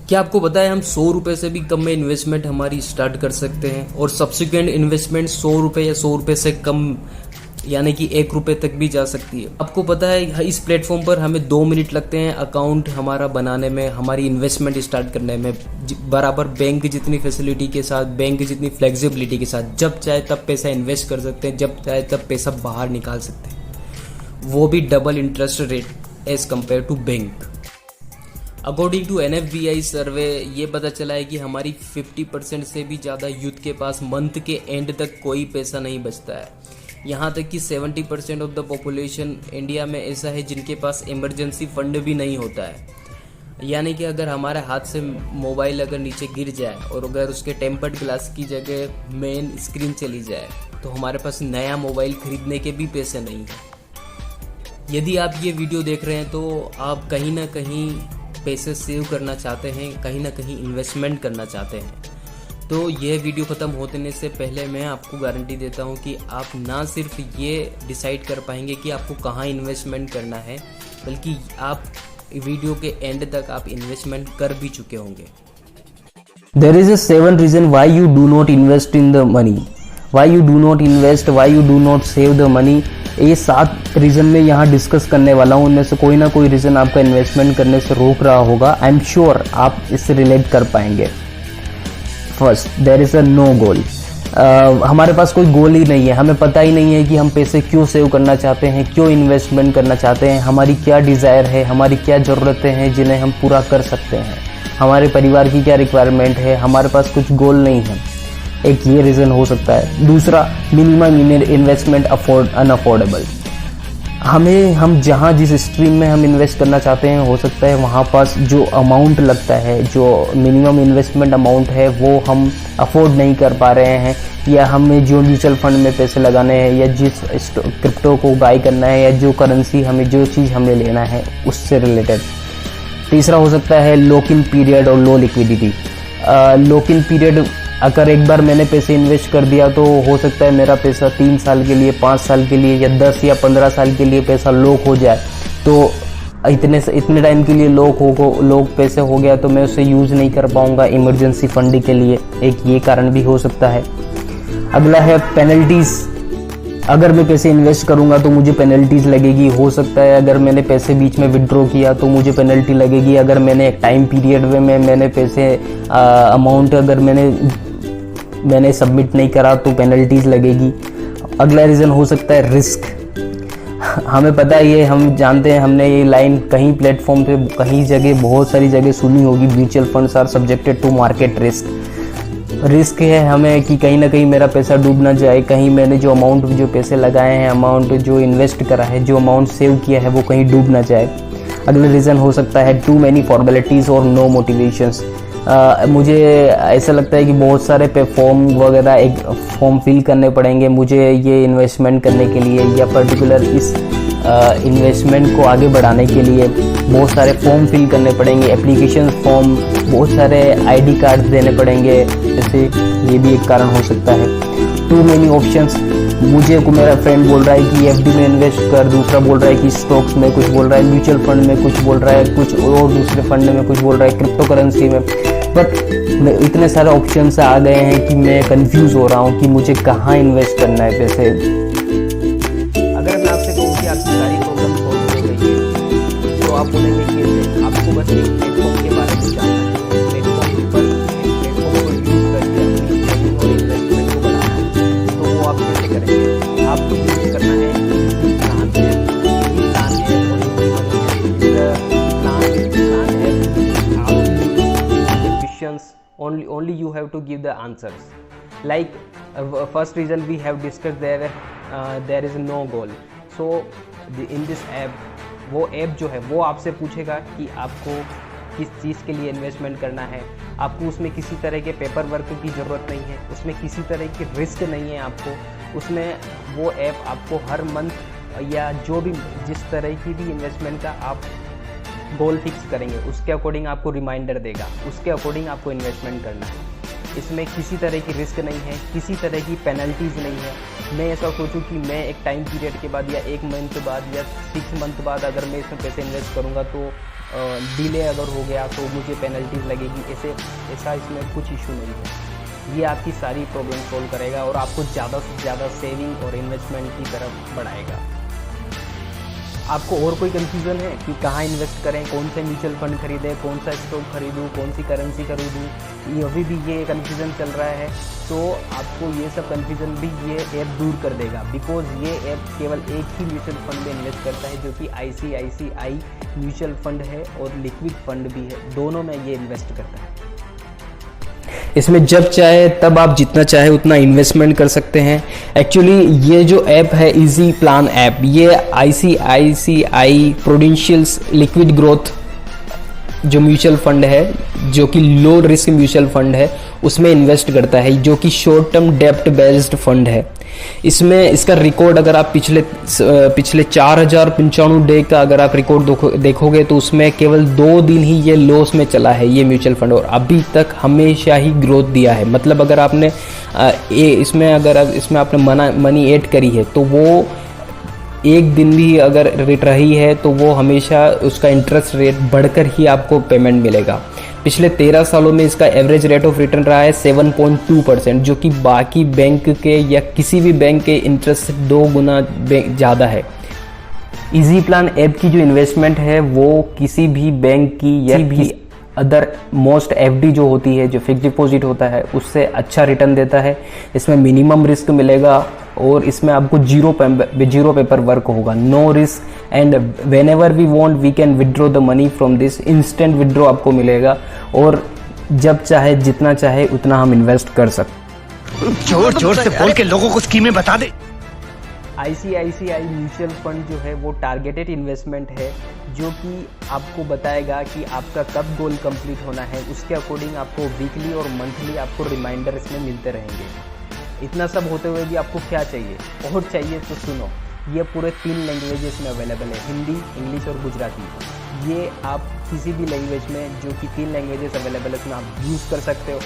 क्या आपको पता है हम 100 रुपये से भी कम में इन्वेस्टमेंट हमारी स्टार्ट कर सकते हैं और सब्सिक्वेंट इन्वेस्टमेंट 100 रुपये या 100 रुपये से कम यानी कि 1 रुपये तक भी जा सकती है। आपको पता है इस प्लेटफॉर्म पर हमें 2 मिनट लगते हैं अकाउंट हमारा बनाने में, हमारी इन्वेस्टमेंट स्टार्ट करने में, बराबर बैंक जितनी फैसिलिटी के साथ, बैंक जितनी फ्लेक्सिबिलिटी के साथ। जब चाहे तब पैसा इन्वेस्ट कर सकते हैं, जब चाहे तब पैसा बाहर निकाल सकते हैं, वो भी double interest rate as compare to bank. According to NFBI survey ये पता चला है कि हमारी 50% से भी ज़्यादा यूथ के पास मंथ के एंड तक कोई पैसा नहीं बचता है। यहाँ तक कि 70% ऑफ द पॉपुलेशन इंडिया में ऐसा है जिनके पास इमरजेंसी फंड भी नहीं होता है। यानी कि अगर हमारे हाथ से मोबाइल अगर नीचे गिर जाए और अगर उसके टेम्पर्ड ग्लास की जगह मेन स्क्रीन चली जाए तो हमारे पास नया मोबाइल खरीदने के भी पैसे नहीं हैं। यदि आप ये वीडियो देख रहे हैं तो आप कहीं ना कहीं पैसे सेव करना चाहते हैं, कहीं ना कहीं इन्वेस्टमेंट करना चाहते हैं, तो यह वीडियो ख़त्म होने से पहले मैं आपको गारंटी देता हूं कि आप ना सिर्फ ये डिसाइड कर पाएंगे कि आपको कहां इन्वेस्टमेंट करना है, बल्कि आप वीडियो के एंड तक आप इन्वेस्टमेंट कर भी चुके होंगे। There is a 7 reason why you do not invest in the money, why you do not invest, why you do not save the money। ये 7 रीज़न में यहाँ डिस्कस करने वाला हूँ। उनमें से कोई ना कोई रीज़न आपका इन्वेस्टमेंट करने से रोक रहा होगा। आई एम श्योर आप इससे रिलेट कर पाएंगे। First, there is a no goal. हमारे पास कोई गोल ही नहीं है, हमें पता ही नहीं है कि हम पैसे क्यों सेव करना चाहते हैं, क्यों इन्वेस्टमेंट करना चाहते हैं, हमारी क्या डिज़ायर है, हमारी क्या ज़रूरतें हैं जिन्हें हम पूरा कर सकते हैं, हमारे परिवार की क्या रिक्वायरमेंट है। हमारे पास कुछ गोल नहीं है, एक ये रीज़न हो सकता है। दूसरा, मिनिमम इन्वेस्टमेंट अनअफोर्डेबल। हम जहाँ जिस स्ट्रीम में हम इन्वेस्ट करना चाहते हैं, हो सकता है वहाँ पास जो अमाउंट लगता है, जो मिनिमम इन्वेस्टमेंट अमाउंट है, वो हम अफोर्ड नहीं कर पा रहे हैं, या हमें जो म्यूचुअल फंड में पैसे लगाने हैं, या जिस क्रिप्टो को बाई करना है, या जो करेंसी हमें, जो चीज़ हमें लेना है, उससे रिलेटेड। तीसरा हो सकता है लॉक इन पीरियड और लो लिक्विडिटी। लॉक इन पीरियड, अगर एक बार मैंने पैसे इन्वेस्ट कर दिया तो हो सकता है मेरा पैसा 3 साल के लिए, 5 साल के लिए, या 10 या 15 साल के लिए पैसा लॉक हो जाए। तो इतने टाइम के लिए लॉक पैसे हो गया तो मैं उसे यूज़ नहीं कर पाऊंगा इमरजेंसी फंड के लिए। एक ये कारण भी हो सकता है। अगला है पेनल्टीज़। अगर मैं पैसे इन्वेस्ट करूंगा तो मुझे पेनल्टीज़ लगेगी। हो सकता है अगर मैंने पैसे बीच में विड्रॉ किया तो मुझे पेनल्टी लगेगी। अगर मैंने एक टाइम पीरियड में मैंने पैसे अमाउंट अगर मैंने सबमिट नहीं करा तो पेनल्टीज़ लगेगी। अगला रीज़न हो सकता है रिस्क। हमें पता है, ये हम जानते हैं, हमने ये लाइन कहीं प्लेटफॉर्म पे, कहीं जगह, बहुत सारी जगह सुनी होगी, mutual funds are subjected to market risk. Risk है हमें कि कहीं ना कहीं मेरा पैसा डूब ना जाए, कहीं मैंने जो पैसे लगाए हैं, अमाउंट जो इन्वेस्ट करा है, जो अमाउंट सेव किया है, वो कहीं डूब ना जाए। अगला रीज़न हो सकता है टू मैनी फॉर्मेलिटीज़ और नो मोटिवेशंस। मुझे ऐसा लगता है कि बहुत सारे फॉर्म वगैरह, एक फॉर्म फिल करने पड़ेंगे मुझे ये इन्वेस्टमेंट करने के लिए, या पर्टिकुलर इस इन्वेस्टमेंट को आगे बढ़ाने के लिए बहुत सारे फॉर्म फिल करने पड़ेंगे, एप्लीकेशन फॉर्म, बहुत सारे ID कार्ड देने पड़ेंगे। जैसे ये भी एक कारण हो सकता है। Too many options. मेरा फ्रेंड बोल रहा है कि FD में इन्वेस्ट कर, दूसरा बोल रहा है कि स्टॉक्स में, कुछ बोल रहा है म्यूचुअल फंड में, कुछ बोल रहा है कुछ और दूसरे फंड में, कुछ बोल रहा है क्रिप्टो करेंसी में। बट इतने सारे ऑप्शंस आ गए हैं कि मैं कंफ्यूज हो रहा हूँ कि मुझे कहाँ इन्वेस्ट करना है पैसे। अगर मैं आपसे कहूँ कि आपकी सारी प्रॉब्लम सॉल्व हो गई है तो आप बोलेंगे कि आपको बस एक प्लेटफॉर्म के बारे में जानना है, प्लेटफॉर्म को यूज़ करके अपनी सेविंग और इन्वेस्टमेंट को बढ़ाना है। तो वो आप कैसे करेंगे? आपको यूज़ करना है प्लान है, only you have to give the answers. Like first reason we have discussed there is no goal. So in this app, वो ऐप जो है वो आपसे पूछेगा कि आपको किस चीज़ के लिए इन्वेस्टमेंट करना है। आपको उसमें किसी तरह के पेपर वर्क की ज़रूरत नहीं है, उसमें किसी तरह की रिस्क नहीं है आपको। उसमें वो ऐप आपको हर मंथ या जो भी जिस तरह की भी इन्वेस्टमेंट का आप गोल फिक्स करेंगे उसके अकॉर्डिंग आपको रिमाइंडर देगा, उसके अकॉर्डिंग आपको इन्वेस्टमेंट करना है। इसमें किसी तरह की रिस्क नहीं है, किसी तरह की पेनल्टीज़ नहीं है। मैं ऐसा सोचूं कि मैं एक टाइम पीरियड के बाद या 1 मंथ बाद या 6 मंथ बाद अगर मैं इसमें पैसे इन्वेस्ट करूंगा तो डिले अगर हो गया तो मुझे पेनल्टीज लगेगी, ऐसा इसमें कुछ इशू नहीं है। ये आपकी सारी प्रॉब्लम सॉल्व करेगा और आपको ज़्यादा से ज़्यादा सेविंग और इन्वेस्टमेंट की तरफ बढ़ाएगा। आपको और कोई कन्फ्यूज़न है कि कहाँ इन्वेस्ट करें, कौन से म्यूचुअल फंड खरीदें, कौन सा स्टॉक खरीदूँ, कौन सी करेंसी खरीदूँ, ये अभी भी ये कन्फ्यूज़न चल रहा है, तो आपको ये सब कन्फ्यूज़न भी ये ऐप दूर कर देगा। बिकॉज ये ऐप केवल एक ही म्यूचुअल फंड में इन्वेस्ट करता है, जो कि ICICI म्यूचुअल फंड है और लिक्विड फंड भी है, दोनों में ये इन्वेस्ट करता है। इसमें जब चाहे तब आप जितना चाहे उतना इन्वेस्टमेंट कर सकते हैं। एक्चुअली ये जो ऐप है इजी प्लान ऐप, ये ICICI प्रूडेंशियल्स लिक्विड ग्रोथ जो म्यूचुअल फंड है, जो कि लो रिस्क म्यूचुअल फंड है, उसमें इन्वेस्ट करता है, जो कि शॉर्ट टर्म डेप्ट बेस्ड फंड है। इसमें इसका रिकॉर्ड अगर आप पिछले 4095 डे का अगर आप रिकॉर्ड देखोगे तो उसमें केवल 2 दिन ही ये लॉस में चला है ये म्यूचुअल फंड, और अभी तक हमेशा ही ग्रोथ दिया है। मतलब अगर आपने इसमें आपने मनी ऐड करी है तो वो एक दिन भी अगर रेट रही है तो वो हमेशा उसका इंटरेस्ट रेट बढ़कर ही आपको पेमेंट मिलेगा। पिछले 13 सालों में इसका एवरेज रेट ऑफ रिटर्न रहा है 7.2%, जो कि बाकी बैंक के या किसी भी बैंक के इंटरेस्ट से 2 गुना ज़्यादा है। इजी प्लान ऐप की जो इन्वेस्टमेंट है वो किसी भी बैंक की या भी अदर मोस्ट FD जो होती है, जो फिक्स डिपॉजिट होता है, उससे अच्छा रिटर्न देता है। इसमें मिनिमम रिस्क मिलेगा और इसमें आपको जीरो पेपर वर्क होगा, no risk, and whenever we want we can withdraw the money from this, instant withdraw आपको मिलेगा और जब चाहे जितना चाहे उतना हम इन्वेस्ट कर सकते। जोर जोर से बोल के लोगों को स्कीमें बता दे। ICICI म्यूचुअल फंड जो है वो टारगेटेड इन्वेस्टमेंट है, जो कि आपको बताएगा कि आपका कब गोल कंप्लीट होना है, उसके अकॉर्डिंग आपको वीकली और मंथली आपको रिमाइंडर इसमें मिलते रहेंगे। इतना सब होते हुए भी आपको क्या चाहिए, और चाहिए तो सुनो, ये पूरे 3 लैंग्वेजेस में अवेलेबल है, हिंदी, इंग्लिश और गुजराती। ये आप किसी भी लैंग्वेज में, जो कि 3 लैंग्वेजेस अवेलेबल है, उसमें आप यूज़ कर सकते हो।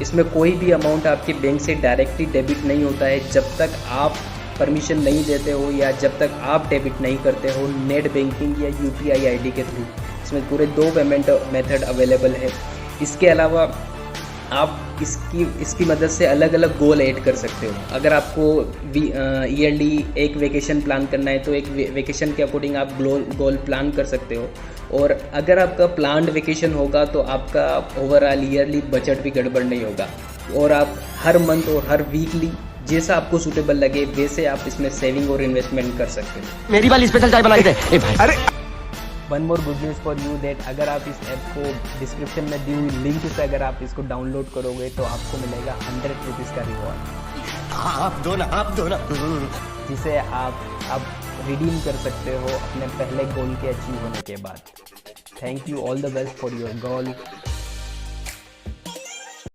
इसमें कोई भी अमाउंट आपके बैंक से डायरेक्टली डेबिट नहीं होता है जब तक आप परमिशन नहीं देते हो या जब तक आप डेबिट नहीं करते हो नेट बैंकिंग या UPI ID के थ्रू। इसमें पूरे 2 पेमेंट मेथड अवेलेबल है। इसके अलावा आप इसकी मदद से अलग अलग गोल ऐड कर सकते हो। अगर आपको ईयरली एक वेकेशन प्लान करना है तो एक वेकेशन के अकॉर्डिंग आप गोल प्लान कर सकते हो, और अगर आपका प्लान्ड वेकेशन होगा तो आपका ओवरऑल ईयरली बजट भी गड़बड़ नहीं होगा, और आप हर मंथ और हर वीकली जैसा आपको सूटेबल लगे वैसे आप इसमें सेविंग और इन्वेस्टमेंट कर सकते हो। मेरी वाली स्पेशल चाय बनाई दे। अरे one more good news for you that अगर आप इस ऐप को डिस्क्रिप्शन में दी हुई लिंक से अगर आप इसको डाउनलोड करोगे तो आपको मिलेगा 100 रुपीज़ का रिवॉर्ड, आप दो ना जिसे आप रिडीम कर सकते हो अपने पहले गोल के अचीव होने के बाद। Thank you, all the best for your goal.